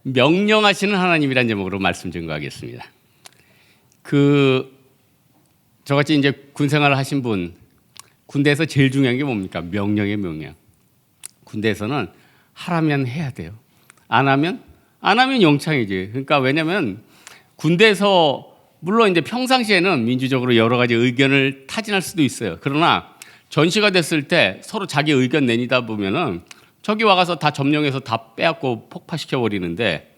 명령하시는 하나님이라는 제목으로 말씀 증거하겠습니다. 저같이 이제 군 생활을 하신 분, 군대에서 제일 중요한 게 뭡니까? 명령의 명령. 군대에서는 하라면 해야 돼요. 안 하면 영창이지. 그러니까 왜냐면 군대에서 물론 이제 평상시에는 민주적으로 여러 가지 의견을 타진할 수도 있어요. 그러나 전시가 됐을 때 서로 자기 의견 내니다 보면은 저기 와가서 다 점령해서 다 빼앗고 폭파시켜 버리는데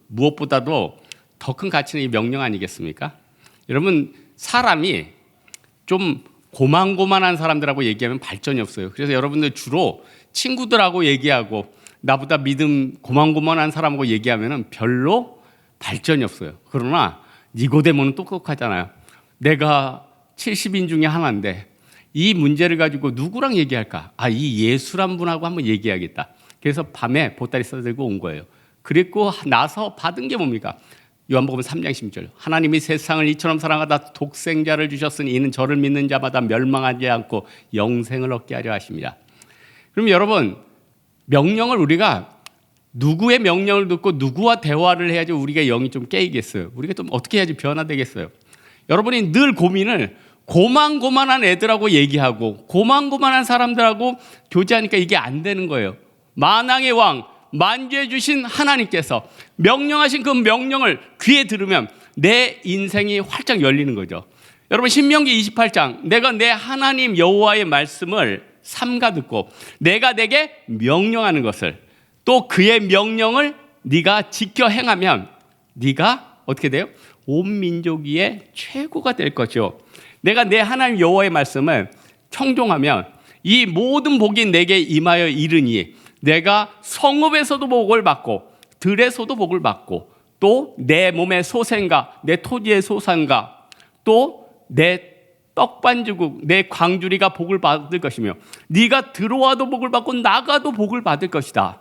무엇보다도 더 큰 가치는 이 명령 아니겠습니까? 여러분, 사람이 좀 고만고만한 사람들하고 얘기하면 발전이 없어요. 그래서 여러분들 주로 친구들하고 얘기하고 나보다 믿음 고만고만한 사람하고 얘기하면 별로 발전이 없어요. 그러나 니고데모는 똑똑하잖아요. 내가 70인 중에 하나인데 이 문제를 가지고 누구랑 얘기할까? 이 예수란 분하고 한번 얘기해야겠다. 그래서 밤에 보따리 싸들고 온 거예요. 그리고 나서 받은 게 뭡니까? 요한복음 3장 16절. 하나님이 세상을 이처럼 사랑하다 독생자를 주셨으니 이는 저를 믿는 자마다 멸망하지 않고 영생을 얻게 하려 하십니다. 그럼 여러분, 명령을 우리가 누구의 명령을 듣고 누구와 대화를 해야지 우리가 영이 좀 깨이겠어요? 우리가 좀 어떻게 해야지 변화되겠어요? 여러분이 늘 고민을 고만고만한 애들하고 얘기하고 고만고만한 사람들하고 교제하니까 이게 안 되는 거예요. 만왕의 왕, 만주해 주신 하나님께서 명령하신 그 명령을 귀에 들으면 내 인생이 활짝 열리는 거죠. 여러분, 신명기 28장, 내가 내 하나님 여호와의 말씀을 삼가 듣고 내가 내게 명령하는 것을 또 그의 명령을 네가 지켜 행하면 네가 어떻게 돼요? 온 민족 위에 최고가 될 것이요. 내가 내 하나님 여호와의 말씀을 청종하면 이 모든 복이 내게 임하여 이르니 내가 성읍에서도 복을 받고 들에서도 복을 받고 또 내 몸의 소생과 내 토지의 소산과 또 내 떡반죽국 내 광주리가 복을 받을 것이며 네가 들어와도 복을 받고 나가도 복을 받을 것이다.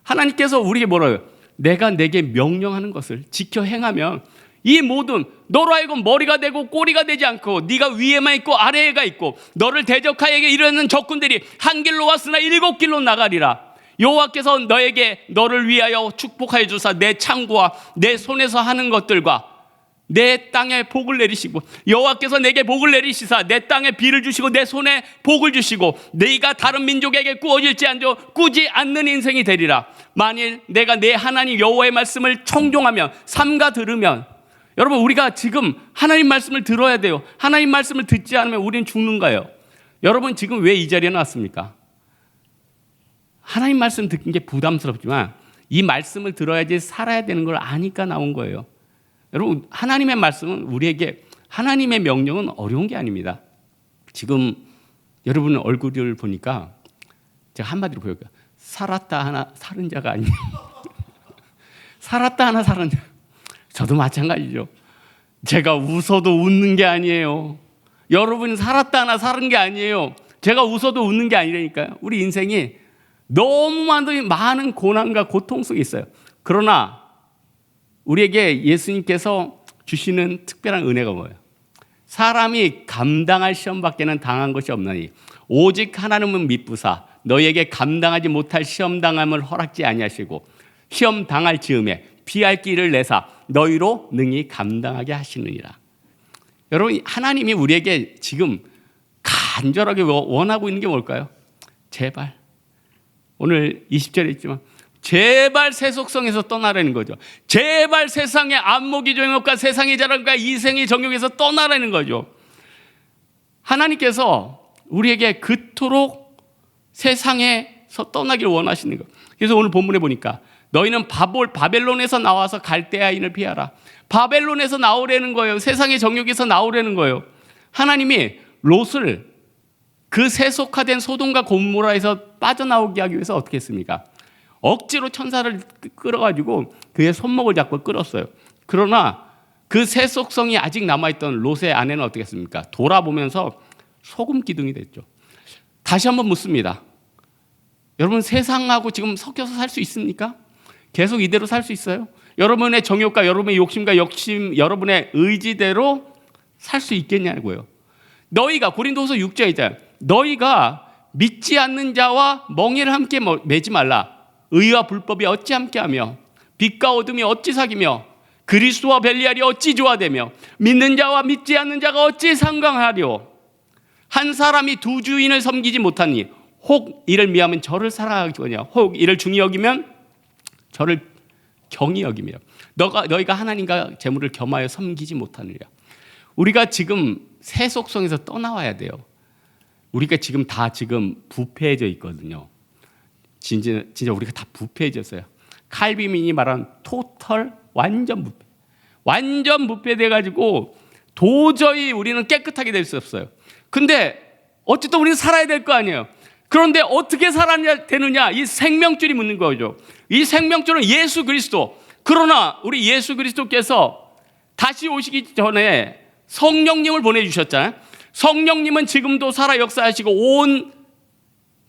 하나님께서 우리에게 뭐라고요? 내가 내게 명령하는 것을 지켜 행하면 이 모든 너로 하여금 머리가 되고 꼬리가 되지 않고 네가 위에만 있고 아래에가 있고 너를 대적하여 이르는 적군들이 한 길로 왔으나 7길로 나가리라. 여호와께서 너를 위하여 축복하여 주사 내 창고와 내 손에서 하는 것들과 내 땅에 복을 내리시고 여호와께서 내게 복을 내리시사 내 땅에 비를 주시고 내 손에 복을 주시고 네가 다른 민족에게 꾸어질지 꾸지 않는 인생이 되리라. 만일 내가 내 하나님 여호와의 말씀을 청종하면 삼가 들으면 여러분, 우리가 지금 하나님 말씀을 들어야 돼요. 하나님 말씀을 듣지 않으면 우리는 죽는 거예요. 여러분, 지금 왜 이 자리에 나왔습니까? 하나님 말씀 듣는 게 부담스럽지만 이 말씀을 들어야지 살아야 되는 걸 아니까 나온 거예요. 여러분, 하나님의 말씀은 우리에게 하나님의 명령은 어려운 게 아닙니다. 지금 여러분 얼굴을 보니까 제가 한마디로 보여요. 살았다 하나 살은 자가 아니에요. 살았다 하나 살은 자. 저도 마찬가지죠. 제가 웃어도 웃는 게 아니에요. 여러분이 살았다 하나 살은 게 아니에요. 제가 웃어도 웃는 게 아니라니까요. 우리 인생이 너무 많은 고난과 고통 속에 있어요. 그러나 우리에게 예수님께서 주시는 특별한 은혜가 뭐예요? 사람이 감당할 시험밖에는 당한 것이 없나니 오직 하나님은 미쁘사 너희에게 감당하지 못할 시험 당함을 허락지 아니하시고 시험 당할 즈음에 피할 길을 내사 너희로 능히 감당하게 하시느니라. 여러분, 하나님이 우리에게 지금 간절하게 원하고 있는 게 뭘까요? 제발, 오늘 20절에 있지만 제발 세속성에서 떠나라는 거죠. 제발 세상의 안목이 정욕과 세상의 자랑과 이생의 정욕에서 떠나라는 거죠. 하나님께서 우리에게 그토록 세상에서 떠나기를 원하시는 거예요. 그래서 오늘 본문에 보니까 너희는 바벨론에서 나와서 갈대아인을 피하라. 바벨론에서 나오라는 거예요. 세상의 정욕에서 나오라는 거예요. 하나님이 롯을 그 세속화된 소돔과 고모라에서 빠져나오게 하기 위해서 어떻게 했습니까? 억지로 천사를 끌어가지고 그의 손목을 잡고 끌었어요. 그러나 그 세속성이 아직 남아있던 롯의 아내는 어떻게 했습니까? 돌아보면서 소금 기둥이 됐죠. 다시 한번 묻습니다. 여러분, 세상하고 지금 섞여서 살 수 있습니까? 계속 이대로 살 수 있어요? 여러분의 정욕과 여러분의 욕심과 여러분의 의지대로 살 수 있겠냐고요. 너희가 고린도후서 6장에 있잖아요. 너희가 믿지 않는 자와 멍에를 함께 매지 말라. 의와 불법이 어찌 함께하며 빛과 어둠이 어찌 사귀며 그리스도와 벨리알이 어찌 조화되며 믿는 자와 믿지 않는 자가 어찌 상관하리오. 한 사람이 두 주인을 섬기지 못하니 혹 이를 미하면 저를 사랑하거냐 혹 이를 중히 여기면 저를 경히 여기며 너희가 하나님과 재물을 겸하여 섬기지 못하느냐. 우리가 지금 새 속성에서 떠나와야 돼요. 우리가 지금 다 부패해져 있거든요. 진짜 우리가 다 부패해졌어요. 칼빈이 말한 토털 완전 부패돼 가지고 도저히 우리는 깨끗하게 될 수 없어요. 근데 어쨌든 우리는 살아야 될 거 아니에요. 그런데 어떻게 살아야 되느냐? 이 생명줄이 묻는 거죠. 이 생명줄은 예수 그리스도. 그러나 우리 예수 그리스도께서 다시 오시기 전에 성령님을 보내주셨잖아요. 성령님은 지금도 살아 역사하시고 온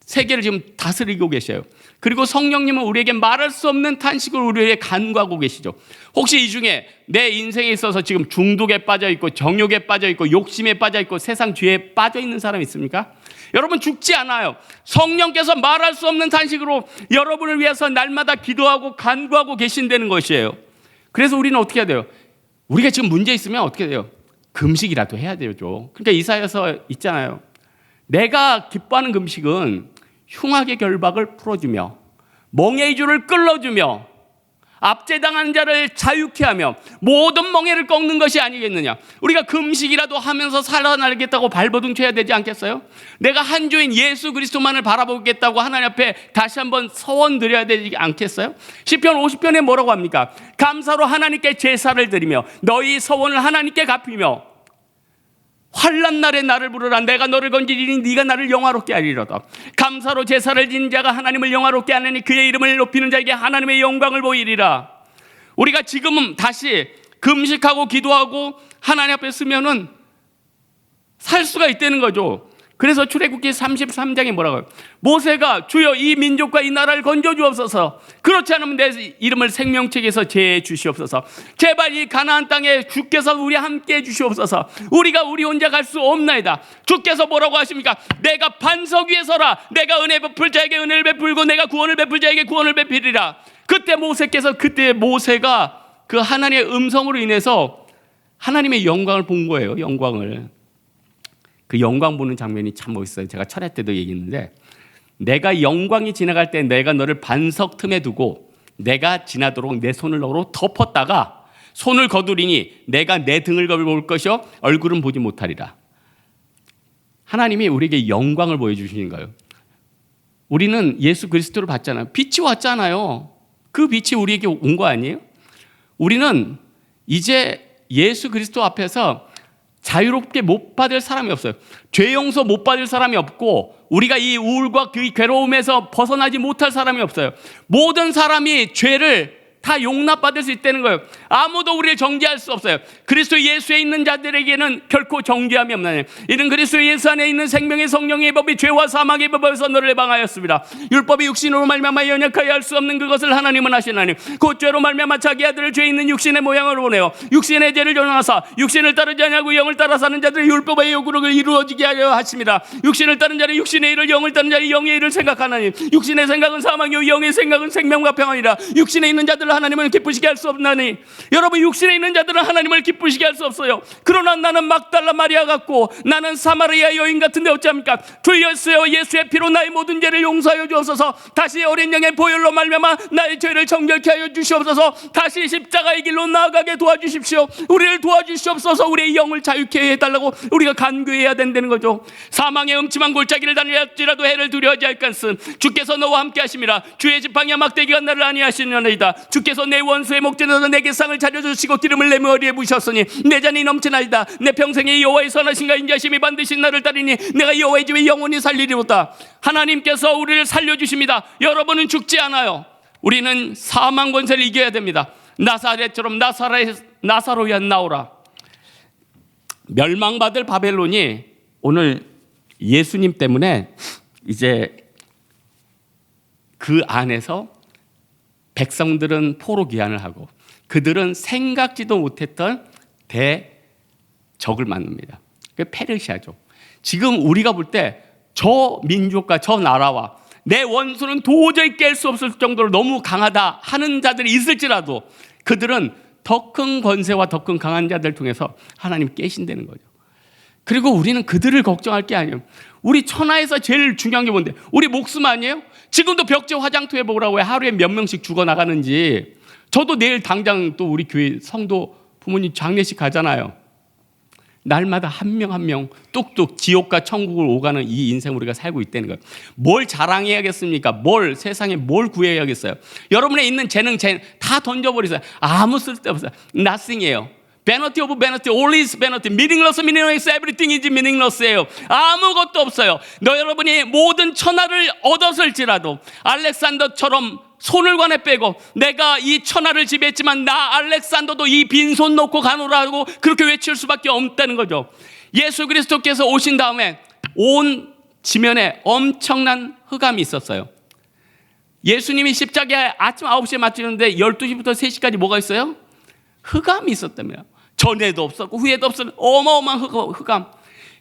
세계를 지금 다스리고 계셔요. 그리고 성령님은 우리에게 말할 수 없는 탄식을 우리에게 간구하고 계시죠. 혹시 이 중에 내 인생에 있어서 지금 중독에 빠져 있고 정욕에 빠져 있고 욕심에 빠져 있고 세상 죄에 빠져 있는 사람 있습니까? 여러분 죽지 않아요. 성령께서 말할 수 없는 탄식으로 여러분을 위해서 날마다 기도하고 간구하고 계신다는 것이에요. 그래서 우리는 어떻게 해야 돼요? 우리가 지금 문제 있으면 어떻게 돼요? 금식이라도 해야 되죠. 그러니까 이사야서 있잖아요. 내가 기뻐하는 금식은 흉악의 결박을 풀어주며 멍에의 줄을 끌어주며 압제당한 자를 자유케 하며 모든 멍에를 꺾는 것이 아니겠느냐. 우리가 금식이라도 하면서 살아나겠다고 발버둥 쳐야 되지 않겠어요? 내가 한 주인 예수 그리스도만을 바라보겠다고 하나님 앞에 다시 한번 서원 드려야 되지 않겠어요? 시편 50편에 뭐라고 합니까? 감사로 하나님께 제사를 드리며 너희 서원을 하나님께 갚으며 환난 날에 나를 부르라. 내가 너를 건지리니 네가 나를 영화롭게 하리로다. 감사로 제사를 지는 자가 하나님을 영화롭게 하느니 그의 이름을 높이는 자에게 하나님의 영광을 보이리라. 우리가 지금은 다시 금식하고 기도하고 하나님 앞에 서면은 살 수가 있다는 거죠. 그래서 출애굽기 33장에 뭐라고 해요? 모세가 주여 이 민족과 이 나라를 건져 주옵소서. 그렇지 않으면 내 이름을 생명책에서 제해 주시옵소서. 제발 이 가나안 땅에 주께서 우리 함께 해 주시옵소서. 우리가 우리 혼자 갈 수 없나이다. 주께서 뭐라고 하십니까? 내가 반석 위에 서라. 내가 은혜 베풀 자에게 은혜를 베풀고 내가 구원을 베풀 자에게 구원을 베풀리라. 그때 모세가 그 하나님의 음성으로 인해서 하나님의 영광을 본 거예요. 영광을. 그 영광 보는 장면이 참 멋있어요. 제가 철야 때도 얘기했는데 내가 영광이 지나갈 때 내가 너를 반석 틈에 두고 내가 지나도록 내 손을 너로 덮었다가 손을 거두리니 내가 내 등을 볼 것이요 얼굴은 보지 못하리라. 하나님이 우리에게 영광을 보여주시는 거예요. 우리는 예수 그리스도를 봤잖아요. 빛이 왔잖아요. 그 빛이 우리에게 온 거 아니에요? 우리는 이제 예수 그리스도 앞에서 자유롭게 못 받을 사람이 없어요. 죄 용서 못 받을 사람이 없고 우리가 이 우울과 그 괴로움에서 벗어나지 못할 사람이 없어요. 모든 사람이 죄를 다 용납받을 수 있다는 거예요. 아무도 우리를 정죄할 수 없어요. 그리스도 예수에 있는 자들에게는 결코 정죄함이 없나니 이는 그리스도 예수 안에 있는 생명의 성령의 법이 죄와 사망의 법에서 너를 해방하였습니다. 율법이 육신으로 말미암아 연약하여 할 수 없는 그것을 하나님은 하시나니 곧 죄로 말미암아 자기 아들을 죄 있는 육신의 모양으로 보내어 육신의 죄를 전하사 육신을 따르지 아니하고 영을 따라 사는 자들의 율법의 요구를 이루어지게 하려 하십니다. 육신을 따른 자는 육신의 일을 영을 따른 자는 영의 일을 생각하나니 육신의 생각은 사망이요 영의 생각은 생명과 평안이라. 육신에 있는 자들을 하나님을 기쁘시게 할 수 없나니 여러분 육신에 있는 자들은 하나님을 기쁘시게 할 수 없어요. 그러나 나는 막달라 마리아 같고 나는 사마리아 여인 같은데 어찌합니까? 주 예수의 피로 나의 모든 죄를 용서하여 주옵소서. 다시 어린 양의 보혈로 말미암아 나의 죄를 정결케 하여 주시옵소서. 다시 십자가의 길로 나아가게 도와주십시오. 우리를 도와주시옵소서. 우리의 영을 자유케 해달라고 우리가 간구해야 된다는 거죠. 사망의 음침한 골짜기를 다닐지라도 해를 두려워하지 할것은 주께서 너와 함께 하심이라. 주의 지팡이와 막대기가 나를 안위하시느니이다. 주께서 내 원수의 목전에서 내게 상을 차려주시고 기름을 내 머리에 부으셨으니 내 잔이 넘치나이다. 내 평생에 여호와의 선하신가 인자심이 반드시 나를 따르니 내가 여호와의 집에 영원히 살리리로다. 하나님께서 우리를 살려주십니다. 여러분은 죽지 않아요. 우리는 사망 권세를 이겨야 됩니다. 나사렛처럼 나사로야 나오라. 멸망받을 바벨론이 오늘 예수님 때문에 이제 그 안에서 백성들은 포로 귀환을 하고 그들은 생각지도 못했던 대적을 만납니다. 그 페르시아죠. 지금 우리가 볼 때 저 민족과 저 나라와 내 원수는 도저히 깰 수 없을 정도로 너무 강하다 하는 자들이 있을지라도 그들은 더 큰 권세와 더 큰 강한 자들 통해서 하나님 깨신다는 거죠. 그리고 우리는 그들을 걱정할 게 아니에요. 우리 천하에서 제일 중요한 게 뭔데? 우리 목숨 아니에요? 지금도 벽지 화장터 해보라고 해. 하루에 몇 명씩 죽어나가는지. 저도 내일 당장 또 우리 교회 성도 부모님 장례식 가잖아요. 날마다 한 명 한 명 뚝뚝 지옥과 천국을 오가는 이 인생 우리가 살고 있다는 거예요. 뭘 자랑해야겠습니까? 뭘 세상에 뭘 구해야겠어요? 여러분의 있는 재능 다 던져버리세요. 아무 쓸데없어요. Nothing이에요. Vanity of vanity, all is vanity. Meaningless, meaningless, everything is meaningless예요. 아무것도 없어요. 여러분이 모든 천하를 얻었을지라도 알렉산더처럼 손을 관에 빼고 내가 이 천하를 지배했지만 나 알렉산더도 이 빈손 놓고 가노라고 그렇게 외칠 수밖에 없다는 거죠. 예수 그리스도께서 오신 다음에 온 지면에 엄청난 흑암이 있었어요. 예수님이 십자가에 아침 9시에 맞추는데 12시부터 3시까지 뭐가 있어요? 흑암이 있었다며요. 전에도 없었고 후에도 없었던 어마어마한 흑암.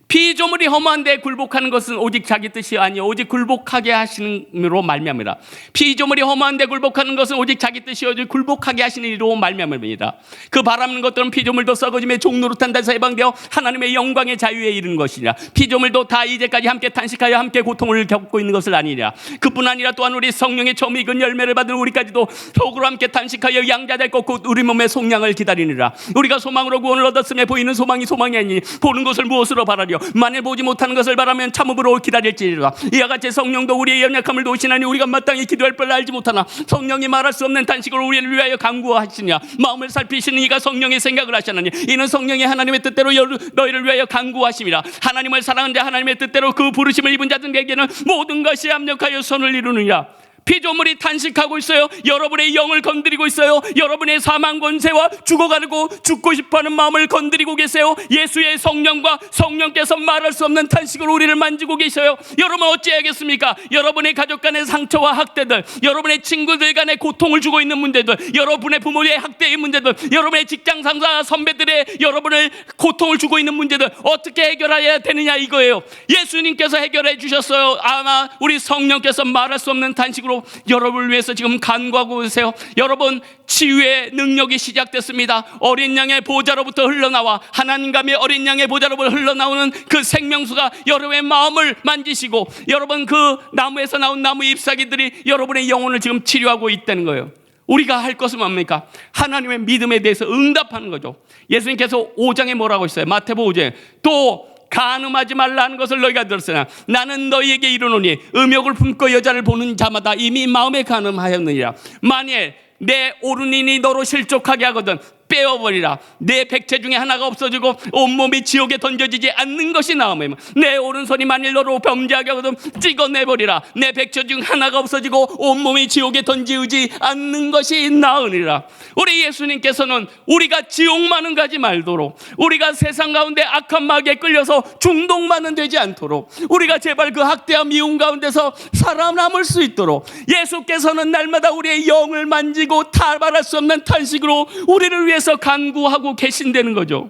피조물이 허무한데 굴복하는 것은 오직 자기 뜻이 아니요 오직 굴복하게 하시는으로 말미암이라. 피조물이 허무한데 굴복하는 것은 오직 자기 뜻이 오직 굴복하게 하시는 이로 말미암입니다. 그 바라는 것들은 피조물도 썩어짐에 종노릇한 데서 해방되어 하나님의 영광의 자유에 이르는 것이니라. 피조물도 다 이제까지 함께 탄식하여 함께 고통을 겪고 있는 것을 아니니라. 그뿐 아니라 또한 우리 성령의 처음 익은 열매를 받은 우리까지도 속으로 함께 탄식하여 양자될 것 곧 우리 몸의 속량을 기다리니라. 우리가 소망으로 구원을 얻었음에 보이는 소망이 소망이 아니니 보는 것을 무엇으로 바라려? 만일 보지 못하는 것을 바라면 참음으로 기다릴지니라. 이와 같이 성령도 우리의 연약함을 도우시나니 우리가 마땅히 기도할 바를 알지 못하나 성령이 말할 수 없는 탄식으로 우리를 위하여 간구하시냐. 마음을 살피시는 이가 성령의 생각을 하시나니 이는 성령이 하나님의 뜻대로 너희를 위하여 간구하심이라. 하나님을 사랑하는 자 하나님의 뜻대로 그 부르심을 입은 자들에게는 모든 것이 합력하여 선을 이루느니라. 피조물이 탄식하고 있어요. 여러분의 영을 건드리고 있어요. 여러분의 사망 권세와 죽어가고 죽고 싶어하는 마음을 건드리고 계세요. 예수의 성령과 성령께서 말할 수 없는 탄식으로 우리를 만지고 계셔요. 여러분 어찌해야겠습니까? 여러분의 가족 간의 상처와 학대들, 여러분의 친구들 간의 고통을 주고 있는 문제들, 여러분의 부모의 학대의 문제들, 여러분의 직장 상사 선배들의 여러분을 고통을 주고 있는 문제들 어떻게 해결해야 되느냐 이거예요. 예수님께서 해결해 주셨어요. 아마 우리 성령께서 말할 수 없는 탄식으로 여러분을 위해서 지금 간구하고 계세요. 여러분 치유의 능력이 시작됐습니다. 어린 양의 보좌로부터 흘러나와 하나님감의 어린 양의 보좌로부터 흘러나오는 그 생명수가 여러분의 마음을 만지시고 여러분 그 나무에서 나온 나무 잎사귀들이 여러분의 영혼을 지금 치료하고 있다는 거예요. 우리가 할 것은 뭡니까? 하나님의 믿음에 대해서 응답하는 거죠. 예수님께서 5장에 뭐라고 했어요? 마태복음 5장에 또 간음하지 말라는 것을 너희가 들었으나 나는 너희에게 이르노니 음욕을 품고 여자를 보는 자마다 이미 마음에 간음하였느니라. 만일 내 오른인이 너로 실족하게 하거든 빼어버리라. 내 백체 중에 하나가 없어지고 온몸이 지옥에 던져지지 않는 것이 나으면 내 오른손이 만일 너로 범죄하게 하거든 찍어내버리라. 내 백체 중 하나가 없어지고 온몸이 지옥에 던지지 않는 것이 나으니라. 우리 예수님께서는 우리가 지옥만은 가지 말도록, 우리가 세상 가운데 악한 마귀에 끌려서 중독만은 되지 않도록, 우리가 제발 그 학대와 미움 가운데서 살아남을 수 있도록 예수께서는 날마다 우리의 영을 만지고 탈발할 수 없는 탄식으로 우리를 위해서 간구하고 계신다는 거죠.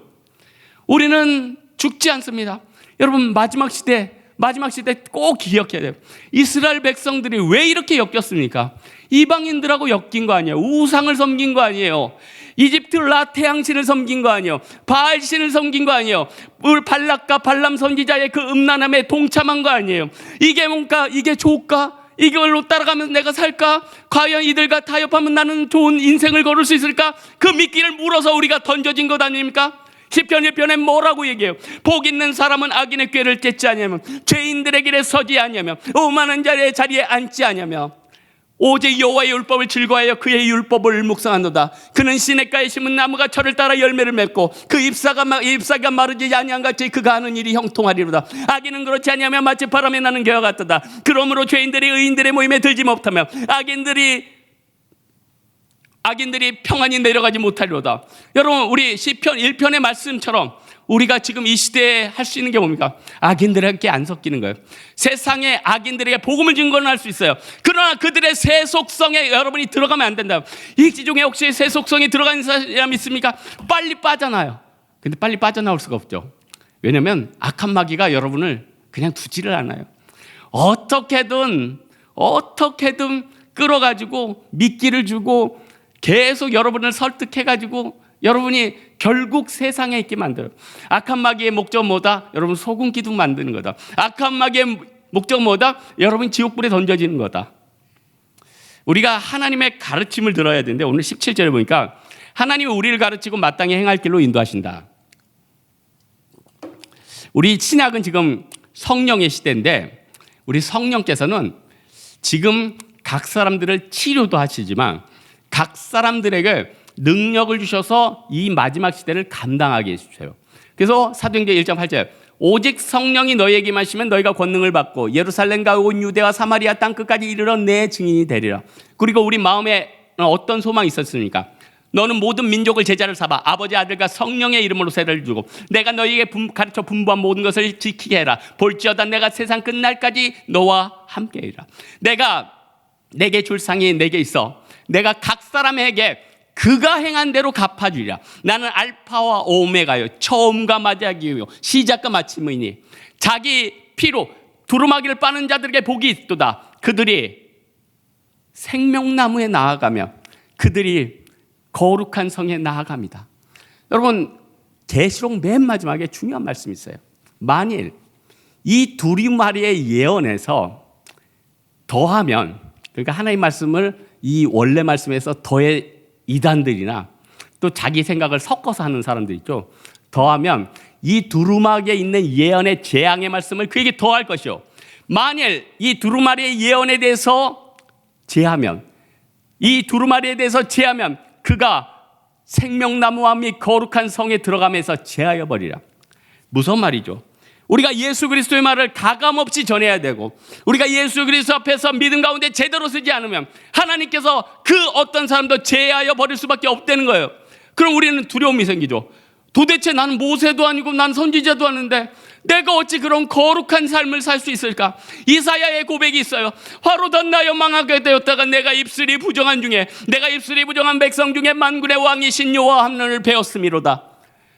우리는 죽지 않습니다. 여러분 마지막 시대 꼭 기억해야 돼요. 이스라엘 백성들이 왜 이렇게 엮였습니까? 이방인들하고 엮인 거 아니에요. 우상을 섬긴 거 아니에요. 이집트 라 태양신을 섬긴 거 아니에요. 바알신을 섬긴 거 아니에요. 발락과 발람 선지자의 그 음란함에 동참한 거 아니에요. 이게 뭔가 이게 좋을까? 이걸로 따라가면서 내가 살까? 과연 이들과 타협하면 나는 좋은 인생을 걸을 수 있을까? 그 미끼를 물어서 우리가 던져진 것 아닙니까? 시편 1편에 뭐라고 얘기해요? 복 있는 사람은 악인의 꾀를 쫓지 아니하며 죄인들의 길에 서지 아니하며 오만한 자의 자리에 앉지 아니하며 오직 여호와의 율법을 즐거워하여 그의 율법을 묵상하노다. 그는 시냇가에 심은 나무가 철을 따라 열매를 맺고 그 잎사가 마르지 아니한 같이 그가 하는 일이 형통하리로다. 악인은 그렇지 아니하며 마치 바람에 나는 겨와 같도다. 그러므로 죄인들이 의인들의 모임에 들지 못하며 악인들이 평안히 내려가지 못하리로다. 여러분 우리 시편 1편의 말씀처럼 우리가 지금 이 시대에 할 수 있는 게 뭡니까? 악인들에게 안 섞이는 거예요. 세상에 악인들에게 복음을 증거할 수 있어요. 그러나 그들의 새 속성에 여러분이 들어가면 안 된다. 이 지중에 혹시 새 속성이 들어가는 사람 있습니까? 빨리 빠져나요. 근데 빨리 빠져나올 수가 없죠. 왜냐하면 악한 마귀가 여러분을 그냥 두지를 않아요. 어떻게든 어떻게든 끌어가지고 미끼를 주고 계속 여러분을 설득해가지고 여러분이 결국 세상에 있게 만들어요. 악한 마귀의 목적은 뭐다? 여러분 소금 기둥 만드는 거다. 악한 마귀의 목적은 뭐다? 여러분 지옥불에 던져지는 거다. 우리가 하나님의 가르침을 들어야 되는데 오늘 17절에 보니까 하나님이 우리를 가르치고 마땅히 행할 길로 인도하신다. 우리 신약은 지금 성령의 시대인데 우리 성령께서는 지금 각 사람들을 치료도 하시지만 각 사람들에게 능력을 주셔서 이 마지막 시대를 감당하게 해주세요. 그래서 사도행전 1장 8절 오직 성령이 너희에게 임하시면 너희가 권능을 받고 예루살렘과 온 유대와 사마리아 땅 끝까지 이르러 내 증인이 되리라. 그리고 우리 마음에 어떤 소망이 있었습니까? 너는 모든 민족을 제자를 삼아 아버지 아들과 성령의 이름으로 세례를 주고 내가 너희에게 가르쳐 분부한 모든 것을 지키게 해라. 볼지어다 내가 세상 끝날까지 너와 함께이라. 내가 내게 줄 상이 내게 있어 내가 각 사람에게 그가 행한 대로 갚아주리라. 나는 알파와 오메가요 처음과 마지막이요 시작과 마침이니 자기 피로 두루마기를 빠는 자들에게 복이 있도다. 그들이 생명나무에 나아가며 그들이 거룩한 성에 나아갑니다. 여러분 계시록 맨 마지막에 중요한 말씀이 있어요. 만일 이 두루마리의 예언에서 더하면 그러니까 하나님 말씀을 이 원래 말씀에서 더해 이단들이나 또 자기 생각을 섞어서 하는 사람들 있죠. 더하면 이 두루마기에 있는 예언의 재앙의 말씀을 그에게 더할 것이요. 만일 이 두루마리의 예언에 대해서 제하면 이 두루마리에 대해서 제하면 그가 생명나무와 및 거룩한 성에 들어가면서 제하여 버리라. 무슨 말이죠? 우리가 예수 그리스도의 말을 가감없이 전해야 되고 우리가 예수 그리스도 앞에서 믿음 가운데 제대로 쓰지 않으면 하나님께서 그 어떤 사람도 제하여 버릴 수밖에 없다는 거예요. 그럼 우리는 두려움이 생기죠. 도대체 나는 모세도 아니고 난 선지자도 아닌데 내가 어찌 그런 거룩한 삶을 살 수 있을까? 이사야의 고백이 있어요. 화로 덧나여 망하게 되었다가 내가 입술이 부정한 백성 중에 만군의 왕이신 여호와 하나님을 배웠음이로다.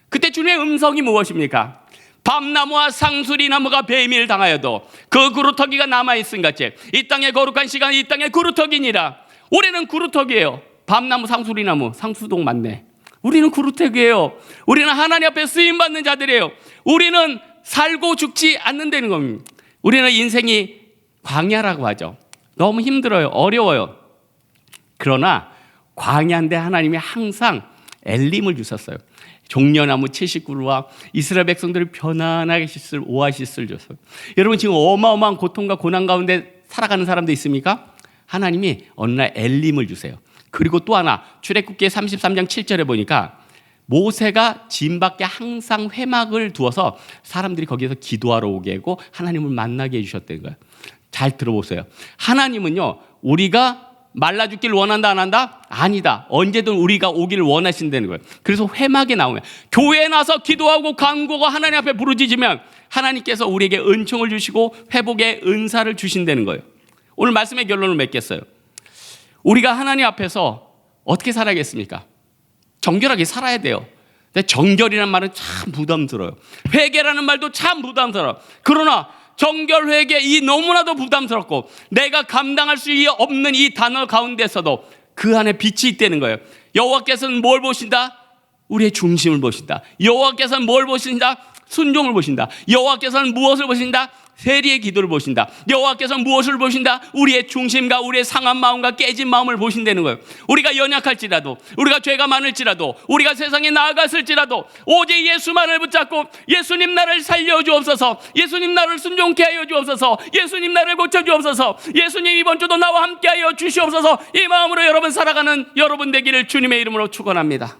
그때 주님의 음성이 무엇입니까? 밤나무와 상수리나무가 뱀을 당하여도 그 구루터기가 남아있은 같이 이 땅의 거룩한 시간이 이 땅의 구루터기니라. 우리는 구루터기예요. 밤나무 상수리나무 상수동 맞네. 우리는 구루터기예요. 우리는 하나님 앞에 쓰임받는 자들이에요. 우리는 살고 죽지 않는다는 겁니다. 우리는 인생이 광야라고 하죠. 너무 힘들어요. 어려워요. 그러나 광야인데 하나님이 항상 엘림을 주셨어요. 종려나무 70그루와 이스라엘 백성들을 편안하게 씻을 오아시스를 줬어요. 여러분 지금 어마어마한 고통과 고난 가운데 살아가는 사람도 있습니까? 하나님이 어느 날 엘림을 주세요. 그리고 또 하나 출애굽기 33장 7절에 보니까 모세가 짐 밖에 항상 회막을 두어서 사람들이 거기에서 기도하러 오게 하고 하나님을 만나게 해주셨다는 거예요. 잘 들어보세요. 하나님은요 우리가 말라 죽기를 원한다 안 한다? 아니다. 언제든 우리가 오기를 원하신다는 거예요. 그래서 회막에 나오면 교회에 나서 기도하고 간구하고 하나님 앞에 부르짖으면 하나님께서 우리에게 은총을 주시고 회복의 은사를 주신다는 거예요. 오늘 말씀의 결론을 맺겠어요. 우리가 하나님 앞에서 어떻게 살아야겠습니까? 정결하게 살아야 돼요. 근데 정결이라는 말은 참 부담스러워요. 회개라는 말도 참 부담스러워요. 그러나 정결 회개 이 너무나도 부담스럽고 내가 감당할 수 없는 이 단어 가운데서도 그 안에 빛이 있다는 거예요. 여호와께서는 뭘 보신다? 우리의 중심을 보신다. 여호와께서는 뭘 보신다? 순종을 보신다. 여호와께서는 무엇을 보신다? 세리의 기도를 보신다. 여호와께서는 무엇을 보신다? 우리의 중심과 우리의 상한 마음과 깨진 마음을 보신다는 거예요. 우리가 연약할지라도 우리가 죄가 많을지라도 우리가 세상에 나아갔을지라도 오직 예수만을 붙잡고 예수님 나를 살려주옵소서, 예수님 나를 순종케 하여 주옵소서, 예수님 나를 고쳐주옵소서, 예수님 이번 주도 나와 함께하여 주시옵소서, 이 마음으로 여러분 살아가는 여러분 되기를 주님의 이름으로 축원합니다.